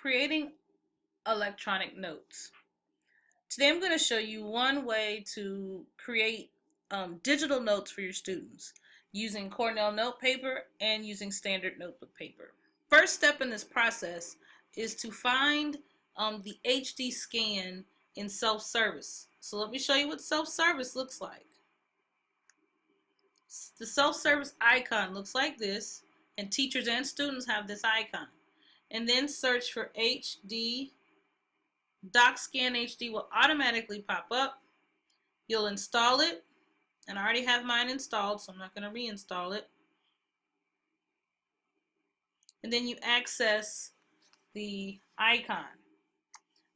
creating electronic notes. Today I'm going to show you one way to create digital notes for your students using Cornell note paper and using standard notebook paper. First step in this process is to find the HD scan in self-service. So let me show you what self-service looks like. The self-service icon looks like this, and teachers and students have this icon. And then search for HD DocScan HD will automatically pop up. You'll install it, and I already have mine installed, so I'm not going to reinstall it. And then you access the icon.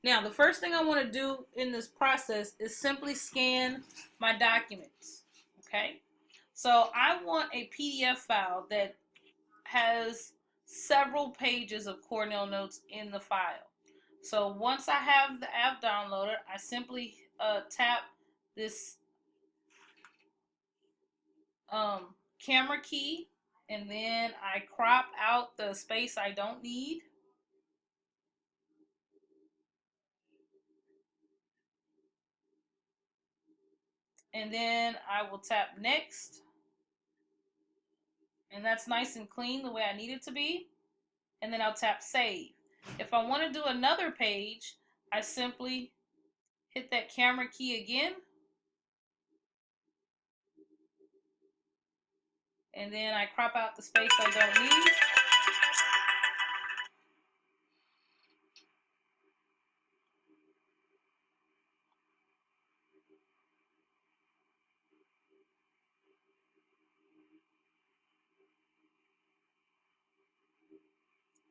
Now, the first thing I want to do in this process is simply scan my documents. Okay? So I want a PDF file that has several pages of Cornell notes in the file. So once I have the app downloaded, I simply tap this camera key, and then I crop out the space I don't need. And then I will tap next. And that's nice and clean the way I need it to be. And then I'll tap save. If I want to do another page, I simply hit that camera key again. And then I crop out the space I don't need.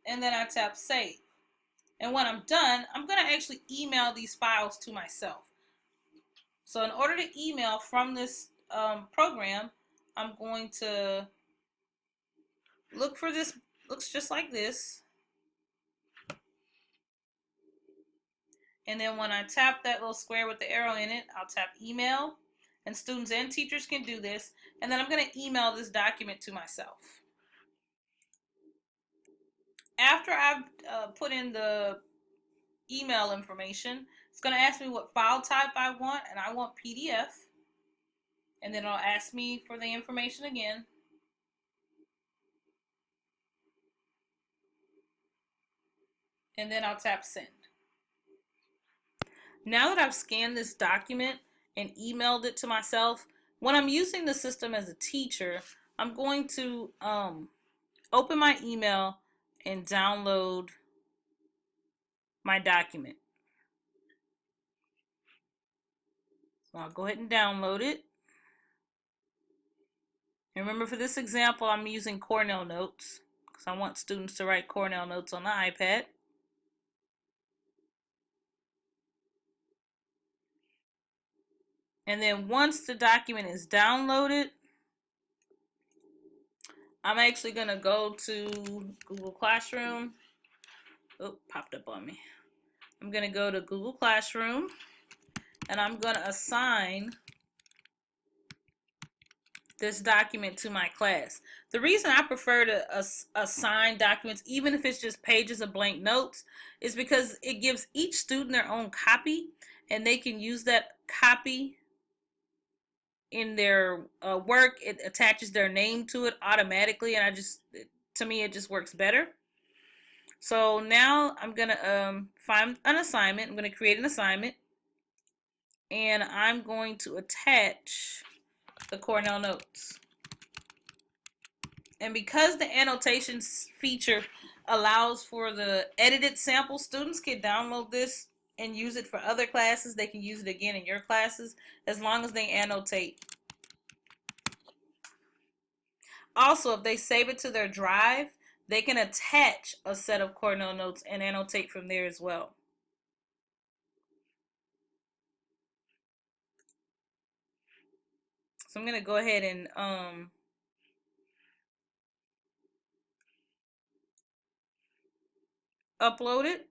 And then I tap save. And when I'm done, I'm going to actually email these files to myself. So in order to email from this program, I'm going to look for this. Looks just like this. And then when I tap that little square with the arrow in it, I'll tap email. And students and teachers can do this. And then I'm going to email this document to myself. After I've put in the email information, it's going to ask me what file type I want, and I want PDF. And then it'll ask me for the information again. And then I'll tap send. Now that I've scanned this document and emailed it to myself, when I'm using the system as a teacher, I'm going to open my email and download my document. So I'll go ahead and download it. And remember, for this example, I'm using Cornell Notes because I want students to write Cornell Notes on the iPad. And then once the document is downloaded, I'm actually going to go to Google Classroom. Oh, popped up on me. I'm going to go to Google Classroom, and I'm going to assign this document to my class. The reason I prefer to assign documents, even if it's just pages of blank notes, is because it gives each student their own copy, and they can use that copy in their work. It attaches their name to it automatically, and to me, it just works better. So now I'm going to find an assignment. I'm going to create an assignment, and I'm going to attach the Cornell notes. And because the annotations feature allows for the edited sample, students can download this and use it for other classes. They can use it again in your classes as long as they annotate. Also, if they save it to their drive, they can attach a set of Cornell notes and annotate from there as well. So I'm going to go ahead and upload it.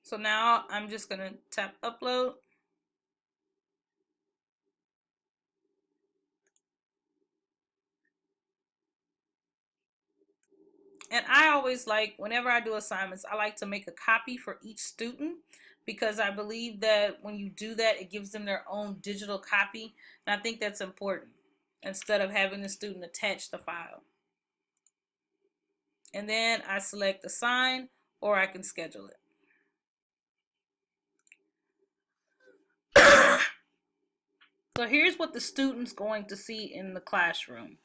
So now I'm just going to tap upload. And I always like, whenever I do assignments, I like to make a copy for each student, because I believe that when you do that, it gives them their own digital copy. And I think that's important, instead of having the student attach the file. And then I select assign, or I can schedule it. So here's what the student's going to see in the classroom.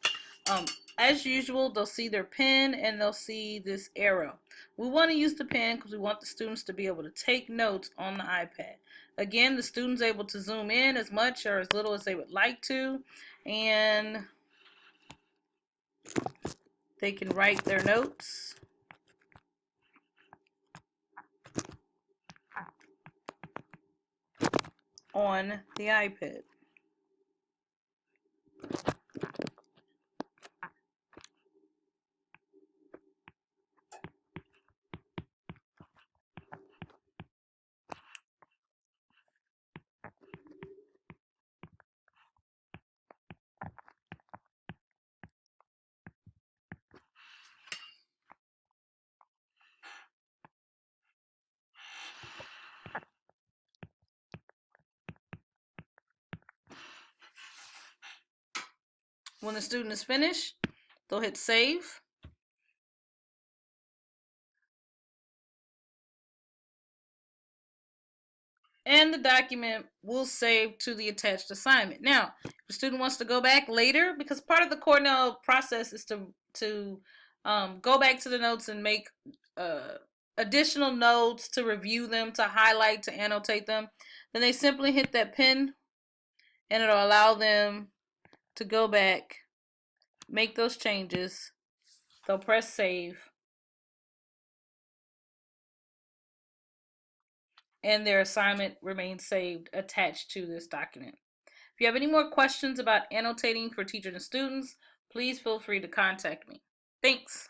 As usual, they'll see their pen and they'll see this arrow. We want to use the pen because we want the students to be able to take notes on the iPad. Again, the student's able to zoom in as much or as little as they would like to, and they can write their notes on the iPad. When the student is finished, they'll hit save. And the document will save to the attached assignment. Now, if the student wants to go back later, because part of the Cornell process is to go back to the notes and make additional notes, to review them, to highlight, to annotate them, then they simply hit that pen, and it'll allow them to go back, make those changes. They'll press save, and their assignment remains saved, attached to this document. If you have any more questions about annotating for teachers and students, please feel free to contact me. Thanks.